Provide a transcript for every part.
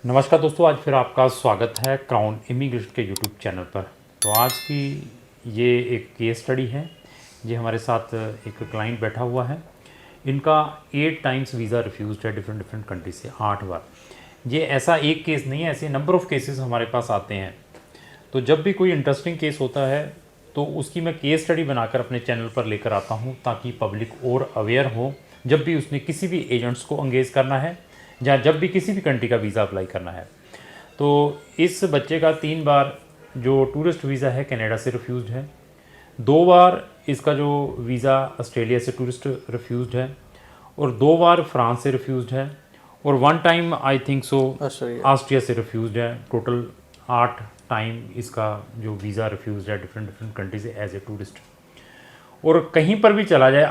नमस्कार दोस्तों, आज फिर आपका स्वागत है क्राउन इमिग्रेशन के यूट्यूब चैनल पर। तो आज की ये एक केस स्टडी है। ये हमारे साथ एक क्लाइंट बैठा हुआ है। इनका 8 टाइम्स वीज़ा रिफ्यूज़ड है डिफरेंट डिफरेंट कंट्री से, 8 बार। ये ऐसा एक केस नहीं है, ऐसे नंबर ऑफ़ केसेस हमारे पास आते हैं। तो जब भी कोई इंटरेस्टिंग केस होता है तो उसकी मैं केस स्टडी बनाकर अपने चैनल पर लेकर आता हूँ, ताकि पब्लिक और अवेयर हो जब भी उसने किसी भी एजेंट्स को एंगेज करना है, या जब भी किसी भी कंट्री का वीज़ा अप्लाई करना है। तो इस बच्चे का 3 बार जो टूरिस्ट वीज़ा है कनाडा से रिफ्यूज़ड है, 2 बार इसका जो वीज़ा ऑस्ट्रेलिया से टूरिस्ट रिफ्यूज़ड है, और 2 बार फ्रांस से रिफ्यूज़ड है, और 1 time I think so Austria से रिफ्यूज़ड है। टोटल 8 टाइम इसका जो वीज़ा रिफ्यूज़ड है डिफरेंट डिफरेंट कंट्री से एज ए टूरिस्ट। और कहीं पर भी चला जाए,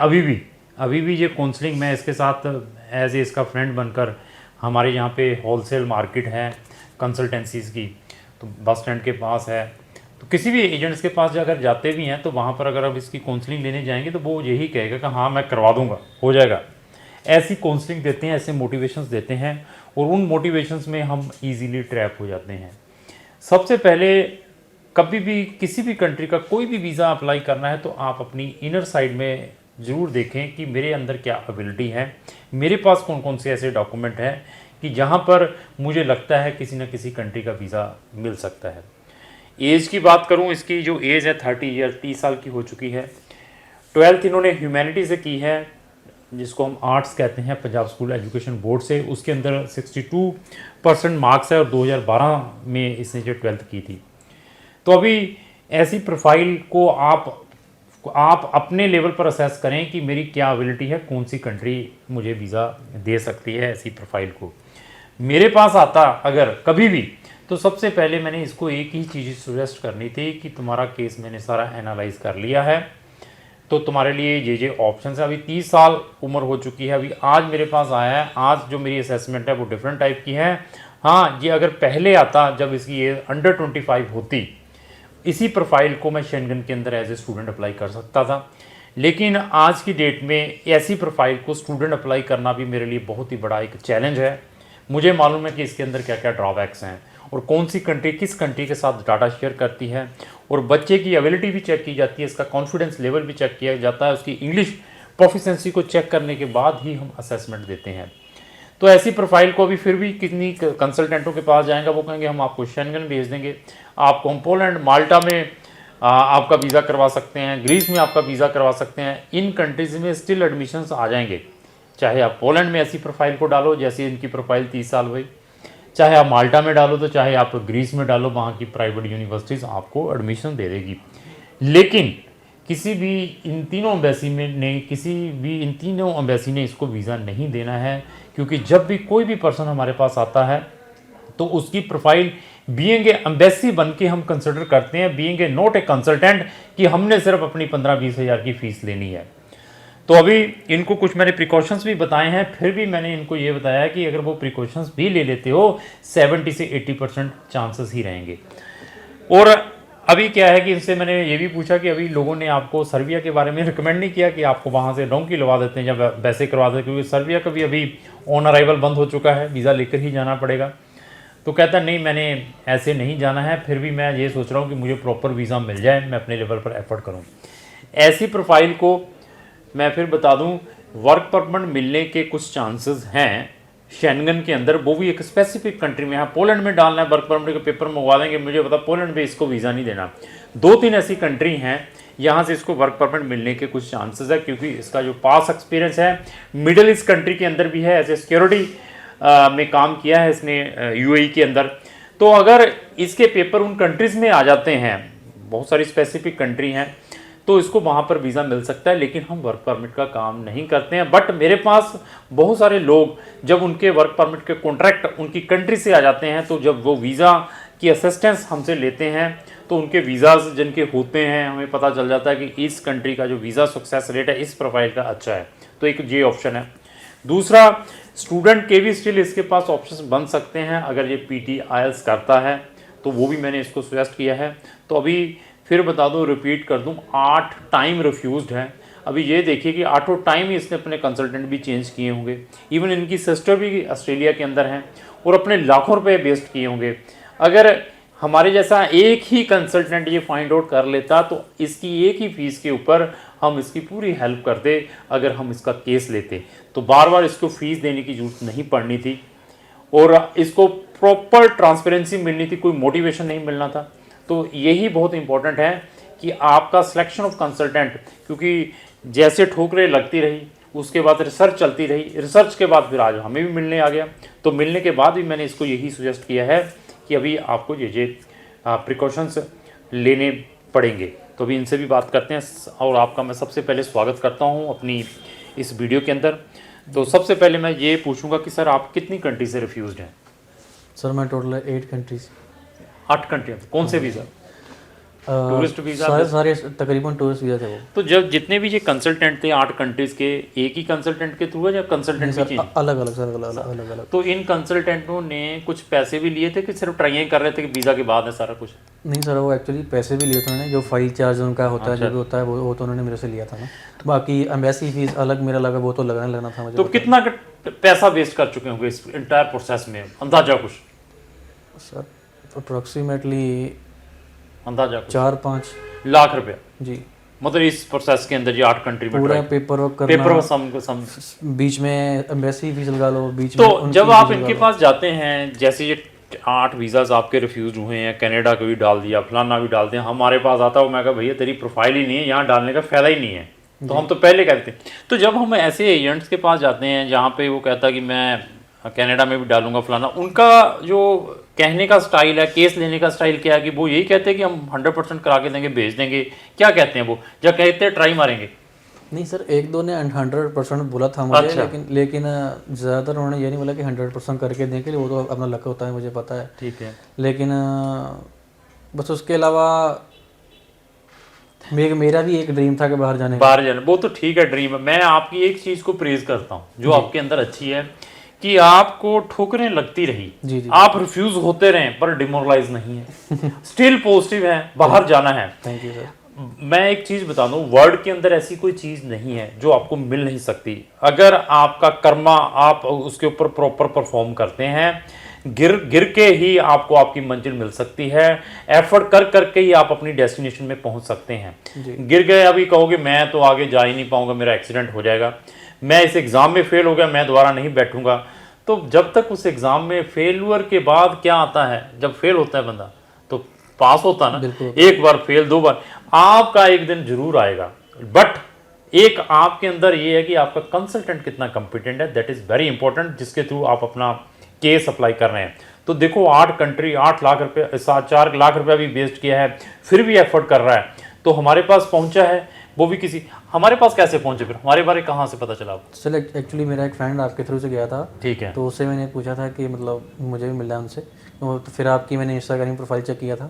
अभी भी ये काउंसलिंग मैं इसके साथ एज ए इसका फ्रेंड बनकर, हमारे यहाँ पे होलसेल मार्केट है कंसल्टेंसीज़ की, तो बस स्टैंड के पास है, तो किसी भी एजेंट्स के पास अगर जाते भी हैं तो वहाँ पर अगर अब इसकी काउंसलिंग लेने जाएंगे तो वो यही कहेगा कि हाँ मैं करवा दूँगा, हो जाएगा। ऐसी काउंसलिंग देते हैं, ऐसे मोटिवेशंस देते हैं, और उन मोटिवेशंस में हम ईजीली ट्रैप हो जाते हैं। सबसे पहले, कभी भी किसी भी कंट्री का कोई भी वीज़ा अप्लाई करना है तो आप अपनी इनर साइड में ज़रूर देखें कि मेरे अंदर क्या एबिलिटी है, मेरे पास कौन कौन से ऐसे डॉक्यूमेंट हैं कि जहाँ पर मुझे लगता है किसी न किसी कंट्री का वीज़ा मिल सकता है। एज की बात करूँ, इसकी जो एज है 30 ईयर, 30 साल की हो चुकी है। 12th इन्होंने ह्यूमैनिटी से की है, जिसको हम आर्ट्स कहते हैं, पंजाब स्कूल एजुकेशन बोर्ड से। उसके अंदर 62% मार्क्स है, और 2012 में इसने जो 12th की थी। तो अभी ऐसी प्रोफाइल को आप अपने लेवल पर असेस करें कि मेरी क्या एबिलिटी है, कौन सी कंट्री मुझे वीज़ा दे सकती है ऐसी प्रोफाइल को। मेरे पास आता अगर कभी भी, तो सबसे पहले मैंने इसको एक ही चीज़ सजेस्ट करनी थी कि तुम्हारा केस मैंने सारा एनालाइज कर लिया है, तो तुम्हारे लिए ये ऑप्शन है। अभी 30 साल उम्र हो चुकी है, अभी आज मेरे पास आया है, आज जो मेरी असेसमेंट है वो डिफरेंट टाइप की है। हाँ, ये अगर पहले आता जब इसकी एज अंडर 25 होती, इसी प्रोफाइल को मैं शेंगन के अंदर एज ए स्टूडेंट अप्लाई कर सकता था। लेकिन आज की डेट में ऐसी प्रोफाइल को स्टूडेंट अप्लाई करना भी मेरे लिए बहुत ही बड़ा एक चैलेंज है। मुझे मालूम है कि इसके अंदर क्या क्या ड्रॉबैक्स हैं, और कौन सी कंट्री किस कंट्री के साथ डाटा शेयर करती है, और बच्चे की एबिलिटी भी चेक की जाती है, इसका कॉन्फिडेंस लेवल भी चेक किया जाता है, उसकी इंग्लिश प्रोफिशेंसी को चेक करने के बाद ही हम असेसमेंट देते हैं। तो ऐसी प्रोफाइल को भी फिर भी कितनी कंसल्टेंटों के पास जाएगा, वो कहेंगे हम आपको शेंगन भेज देंगे, आपको हम पोलैंड, माल्टा में आपका वीज़ा करवा सकते हैं, ग्रीस में आपका वीज़ा करवा सकते हैं। इन कंट्रीज़ में स्टिल एडमिशन्स आ जाएंगे, चाहे आप पोलैंड में ऐसी प्रोफाइल को डालो जैसे इनकी प्रोफाइल 30 साल हुई, चाहे आप माल्टा में डालो, तो चाहे आप ग्रीस में डालो, वहाँ की प्राइवेट यूनिवर्सिटीज़ आपको एडमिशन दे देगी। लेकिन किसी भी इन तीनों एम्बेसी ने इसको वीज़ा नहीं देना है, क्योंकि जब भी कोई भी पर्सन हमारे पास आता है तो उसकी प्रोफाइल बीइंग ए एम्बेसी बन के हम कंसिडर करते हैं, being a not a consultant, कि हमने सिर्फ अपनी 15-20 हज़ार की फ़ीस लेनी है। तो अभी इनको कुछ मैंने प्रिकॉशंस भी बताए हैं, फिर भी मैंने इनको ये बताया कि अगर वो प्रिकॉशंस भी ले लेते हो, 70 से 80% चांसेस ही रहेंगे। और अभी क्या है कि इनसे मैंने ये भी पूछा कि अभी लोगों ने आपको सर्बिया के बारे में रिकमेंड नहीं किया कि आपको वहाँ से डोंकी लगा देते हैं या वैसे करवा देते हैं, क्योंकि सर्बिया का भी अभी ऑन अराइवल बंद हो चुका है, वीज़ा लेकर ही जाना पड़ेगा। तो कहता नहीं, मैंने ऐसे नहीं जाना है, फिर भी मैं ये सोच रहा हूँ कि मुझे प्रॉपर वीज़ा मिल जाए, मैं अपने लेवल पर एफर्ट करूँ। ऐसी प्रोफाइल को मैं फिर बता दूं, वर्क परमिट मिलने के कुछ चांसेस हैं शेंगन के अंदर, वो भी एक स्पेसिफिक कंट्री में है। पोलैंड में डालना है, वर्क परमिट के पेपर मंगवा देंगे, मुझे पता पोलैंड में इसको वीज़ा नहीं देना। 2-3 ऐसी कंट्री हैं यहाँ से इसको वर्क परमिट मिलने के कुछ चांसेस है, क्योंकि इसका जो पास एक्सपीरियंस है मिडल ईस्ट कंट्री के अंदर भी है, एज ए सिक्योरिटी में काम किया है इसने यूएई के अंदर। तो अगर इसके पेपर उन कंट्रीज़ में आ जाते हैं, बहुत सारी स्पेसिफिक कंट्री हैं, तो इसको वहाँ पर वीज़ा मिल सकता है। लेकिन हम वर्क परमिट का काम नहीं करते हैं। बट मेरे पास बहुत सारे लोग, जब उनके वर्क परमिट के कॉन्ट्रैक्ट उनकी कंट्री से आ जाते हैं, तो जब वो वीज़ा की असिस्टेंस हमसे लेते हैं, तो उनके वीज़ाज जिनके होते हैं, हमें पता चल जाता है कि इस कंट्री का जो वीज़ा सक्सेस रेट है इस प्रोफाइल का अच्छा है। तो एक ये ऑप्शन है। दूसरा, स्टूडेंट के भी स्टिल इसके पास ऑप्शन बन सकते हैं अगर ये पीटी आईएलटीएस करता है, तो वो भी मैंने इसको सजेस्ट किया है। तो अभी फिर बता दूं, रिपीट कर दूं, 8 टाइम रिफ्यूज़ड है। अभी ये देखिए कि 8 टाइम ही इसने अपने कंसल्टेंट भी चेंज किए होंगे। इवन इनकी सिस्टर भी ऑस्ट्रेलिया के अंदर हैं, और अपने लाखों रुपए वेस्ट किए होंगे। अगर हमारे जैसा एक ही कंसल्टेंट ये फाइंड आउट कर लेता तो इसकी एक ही फीस के ऊपर हम इसकी पूरी हेल्प करते। अगर हम इसका केस लेते तो बार बार इसको फीस देने की जरूरत नहीं पड़नी थी और इसको प्रॉपर ट्रांसपेरेंसी मिलनी थी, कोई मोटिवेशन नहीं मिलना था। तो यही बहुत इंपॉर्टेंट है कि आपका सिलेक्शन ऑफ कंसल्टेंट, क्योंकि जैसे ठोकरें लगती रही उसके बाद रिसर्च चलती रही, रिसर्च के बाद फिर आज हमें भी मिलने आ गया। तो मिलने के बाद भी मैंने इसको यही सजेस्ट किया है कि अभी आपको ये प्रिकॉशंस लेने पड़ेंगे। तो अभी इनसे भी बात करते हैं और आपका मैं सबसे पहले स्वागत करता हूँ अपनी इस वीडियो के अंदर। तो सबसे पहले मैं ये पूछूंगा कि सर आप कितनी कंट्री से रिफ्यूज़ड हैं? सर मैं टोटल 8 कंट्रीज। 8 कंट्री? कौन से वीज़ा? Tourist visa? सारे तकरीबन टूरिस्ट वीज़ा थे वो। तो जब जितने भी ये कंसल्टेंट थे 8 कंट्रीज़ के, एक ही कंसल्टेंट के थ्रू है या कंसल्टेंट भी चेंज? अलग अलग सर, अलग अलग। तो इन कंसल्टेंटों ने कुछ पैसे भी लिए थे कि सिर्फ ट्राई कर रहे थे कि वीज़ा के बाद है सारा कुछ? नहीं सर, वो एक्चुअली पैसे भी लिए थे उन्होंने, जो फाइल चार्ज उनका होता है, जो भी होता है वो तो उन्होंने मेरे से लिया था ना। बाकी एम्बेसी फीस अलग मेरा लगा, वो तो लगना था मुझे। तो कितना पैसा वेस्ट कर चुके होंगे इस इंटायर प्रोसेस में, अंदाजा कुछ? सर अप्रोक्सीमेटली अंदाजा 4-5 लाख रुपया जी। मतलब इस प्रोसेस के अंदर ये 8 कंट्री में पूरा पेपर वर्क करना, सम बीच में एम्बेसी फीस लगा लो, बीच तो में जब आप इनके पास जाते हैं, जैसे ये 8 वीज़ाज आपके रिफ्यूज हुए हैं, कनाडा को भी डाल दिया, फलाना भी डाल दिया, हमारे पास आता है मैं कहा भैया तेरी प्रोफाइल ही नहीं है, यहाँ डालने का फ़ायदा ही नहीं है। तो हम तो पहले कहते हैं। तो जब हम ऐसे एजेंट्स के पास जाते हैं जहाँ पे वो कहता है कि मैं कनाडा में भी डालूंगा फलाना, उनका जो कहने का स्टाइल है, केस लेने का स्टाइल क्या है कि वो यही कहते हैं कि हम 100% करा के देंगे, भेज देंगे, क्या कहते हैं वो, या कहते हैं ट्राई मारेंगे? नहीं सर, एक दो ने 100% बोला था मुझे। अच्छा। लेकिन ज़्यादातर उन्होंने ये नहीं बोला कि 100% करके दें, के लिए वो तो अपना लक होता है, मुझे पता है। ठीक है। लेकिन बस उसके अलावा मेरा भी एक ड्रीम था कि बाहर जाने वो तो ठीक है, ड्रीम है। मैं आपकी एक चीज़ को प्रेज करता हूँ जो आपके अंदर अच्छी है कि आपको ठोकरें लगती रही, जी जी, आप रिफ्यूज होते रहे पर डिमोरलाइज नहीं है, स्टिल पॉजिटिव है, बाहर जाना है। Thank you sir. मैं एक चीज बता दूं, वर्ल्ड के अंदर ऐसी कोई चीज नहीं है जो आपको मिल नहीं सकती। अगर आपका कर्मा, आप उसके ऊपर प्रॉपर परफॉर्म करते हैं, गिर के ही आपको आपकी मंजिल मिल सकती है। एफर्ट कर करके ही आप अपनी डेस्टिनेशन में पहुंच सकते हैं। गिर गए, अभी कहोगे मैं तो आगे जा ही नहीं पाऊंगा, मेरा एक्सीडेंट हो जाएगा, मैं इस एग्ज़ाम में फेल हो गया, मैं दोबारा नहीं बैठूंगा। तो जब तक उस एग्ज़ाम में फेलुअर के बाद क्या आता है, जब फेल होता है बंदा तो पास होता ना, एक बार फेल, 2 बार, आपका एक दिन जरूर आएगा। बट एक आपके अंदर ये है कि आपका कंसल्टेंट कितना कॉम्पिटेंट है, दैट इज़ वेरी इंपॉर्टेंट, जिसके थ्रू आप अपना केस अप्लाई कर रहे हैं। तो देखो 8 कंट्री, 8 लाख रुपये, 4 लाख रुपया भी वेस्ट किया है, फिर भी एफर्ट कर रहा है, तो हमारे पास पहुंचा है। वो भी किसी, हमारे पास कैसे पहुंचे, फिर हमारे बारे कहाँ से पता चला? सर एक्चुअली मेरा एक फ्रेंड आपके थ्रू से गया था। ठीक है। तो उससे मैंने पूछा था कि मतलब मुझे भी मिला उनसे, तो फिर आपकी मैंने इंस्टाग्राम प्रोफाइल चेक किया था,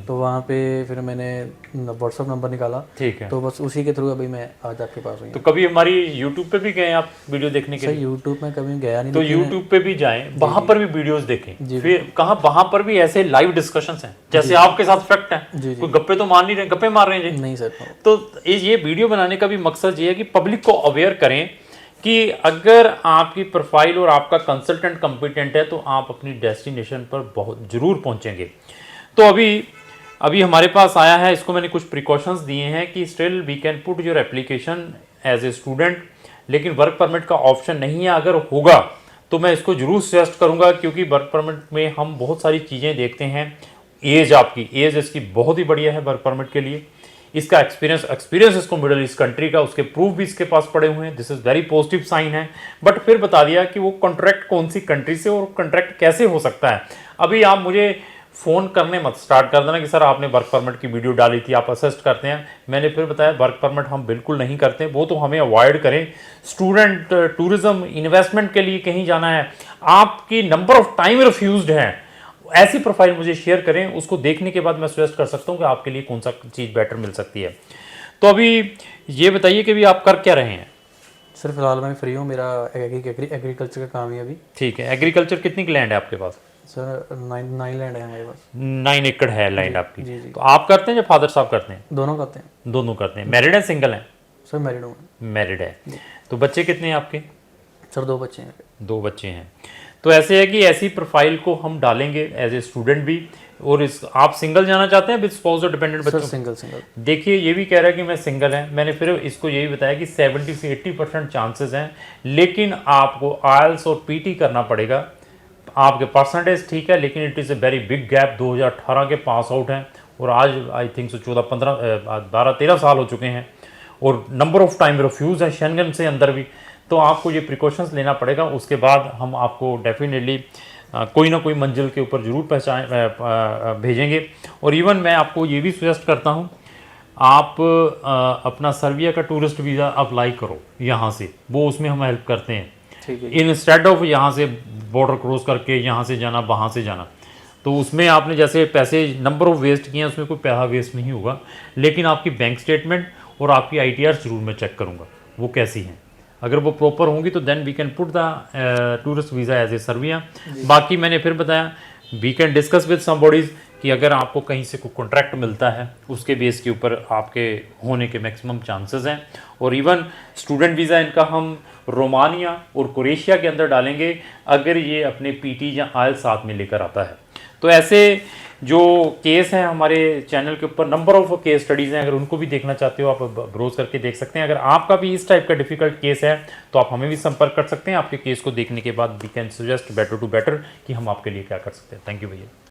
तो वहाँ पे फिर मैंने व्हाट्सअप नंबर निकाला। ठीक है। तो बस उसी के थ्रू अभी मैं आज आपके पास हूँ। तो कभी हमारी यूट्यूब पे भी गए आप वीडियो देखने के लिए? सर यूट्यूब में कभी गया नहीं। तो यूट्यूब पे भी जाएं, वहाँ पर भी वीडियोस देखें। फिर कहाँ, वहाँ पर भी ऐसे लाइव डिस्कशंस हैं जैसे आपके साथ फैक्ट है, कोई गप्पे तो मार नहीं रहे, गप्पे मार रहे हैं जी? नहीं सर। तो ये वीडियो बनाने का भी मकसद ये है कि पब्लिक को अवेयर करें कि अगर आपकी प्रोफाइल और आपका कंसल्टेंट कॉम्पिटेंट है तो आप अपनी डेस्टिनेशन पर बहुत ज़रूर पहुंचेंगे। तो अभी हमारे पास आया है, इसको मैंने कुछ प्रिकॉशंस दिए हैं कि still we can put your application as a student, लेकिन वर्क परमिट का ऑप्शन नहीं है। अगर होगा तो मैं इसको जरूर सजेस्ट करूंगा, क्योंकि वर्क परमिट में हम बहुत सारी चीज़ें देखते हैं। एज, आपकी एज इसकी बहुत ही बढ़िया है वर्क परमिट के लिए, इसका एक्सपीरियंस इसको मिडिल ईस्ट कंट्री का, उसके प्रूफ भी इसके पास पड़े हुए हैं, this is very positive sign है। बट फिर बता दिया कि वो कॉन्ट्रैक्ट कौन सी कंट्री से और कॉन्ट्रैक्ट कैसे हो सकता है। अभी आप मुझे फ़ोन करने मत स्टार्ट कर देना कि सर आपने वर्क परमिट की वीडियो डाली थी, आप असिस्ट करते हैं। मैंने फिर बताया वर्क परमिट हम बिल्कुल नहीं करते, वो तो हमें अवॉइड करें। स्टूडेंट, टूरिज्म, इन्वेस्टमेंट के लिए कहीं जाना है, आपकी नंबर ऑफ टाइम रिफ्यूज्ड है, ऐसी प्रोफाइल मुझे शेयर करें, उसको देखने के बाद मैं सजेस्ट कर सकता हूं कि आपके लिए कौन सा चीज़ बेटर मिल सकती है। तो अभी ये बताइए कि अभी आप कर क्या रहे हैं? सर फिलहाल मैं फ्री हूँ, मेरा एग्रीकल्चर का काम है अभी। ठीक है। एग्रीकल्चर कितनी लैंड है आपके पास? सर 9 लैंड है हमारे पास। 9 एकड़ है लैंड आपकी? जी जी। तो आप करते हैं या फादर साहब करते हैं? दोनों करते हैं। दोनों करते हैं। मैरिड है, सिंगल है? सर मैरिड हूँ। मैरिड है। तो बच्चे कितने हैं आपके? सर 2 बच्चे हैं। 2 बच्चे हैं। तो ऐसे है कि ऐसी प्रोफाइल को हम डालेंगे एज ए स्टूडेंट भी। और इस आप सिंगल जाना चाहते हैं विद स्पाउस और डिपेंडेंट सर बच्चों? Single single. देखिए ये भी कह रहा है कि मैं सिंगल है, मैंने फिर इसको यही बताया कि 70 से 80% चांसेस हैं, लेकिन आपको आयल्स और पीटी करना पड़ेगा। आपके परसेंटेज ठीक है, लेकिन it is a very big gap. 2018 के पास आउट हैं और आज आई थिंक सो 12-13 साल हो चुके हैं, और नंबर ऑफ टाइम रिफ्यूज़ है शेंगन से अंदर भी। तो आपको ये प्रिकॉशंस लेना पड़ेगा। उसके बाद हम आपको डेफिनेटली कोई ना कोई मंजिल के ऊपर ज़रूर भेजेंगे। और इवन मैं आपको ये भी सजेस्ट करता हूँ, आप अपना सर्बिया का टूरिस्ट वीज़ा अप्लाई करो यहाँ से, वो उसमें हम हेल्प करते हैं। ठीक है। इंस्टेड ऑफ यहाँ से बॉर्डर क्रॉस करके यहाँ से जाना वहाँ से जाना, तो उसमें आपने जैसे पैसे नंबर ऑफ वेस्ट किए हैं, उसमें कोई पैसा वेस्ट नहीं होगा। लेकिन आपकी बैंक स्टेटमेंट और आपकी ITR ज़रूर मैं चेक करूँगा वो कैसी हैं। अगर वो प्रॉपर होंगी तो then we can put the tourist visa as a Serbia. बाकी मैंने फिर बताया we can discuss with somebody's कि अगर आपको कहीं से कोई कॉन्ट्रैक्ट मिलता है उसके बेस के ऊपर आपके होने के मैक्सिमम चांसेस हैं। और इवन स्टूडेंट वीज़ा इनका हम रोमानिया और क्रोएशिया के अंदर डालेंगे अगर ये अपने PT या IELTS साथ में लेकर आता है। तो ऐसे जो केस हैं हमारे चैनल के ऊपर, नंबर ऑफ केस स्टडीज़ हैं, अगर उनको भी देखना चाहते हो आप ब्रोज करके देख सकते हैं। अगर आपका भी इस टाइप का डिफ़िकल्ट केस है तो आप हमें भी संपर्क कर सकते हैं। आपके केस को देखने के बाद we can suggest better to better कि हम आपके लिए क्या कर सकते हैं। थैंक यू भैया।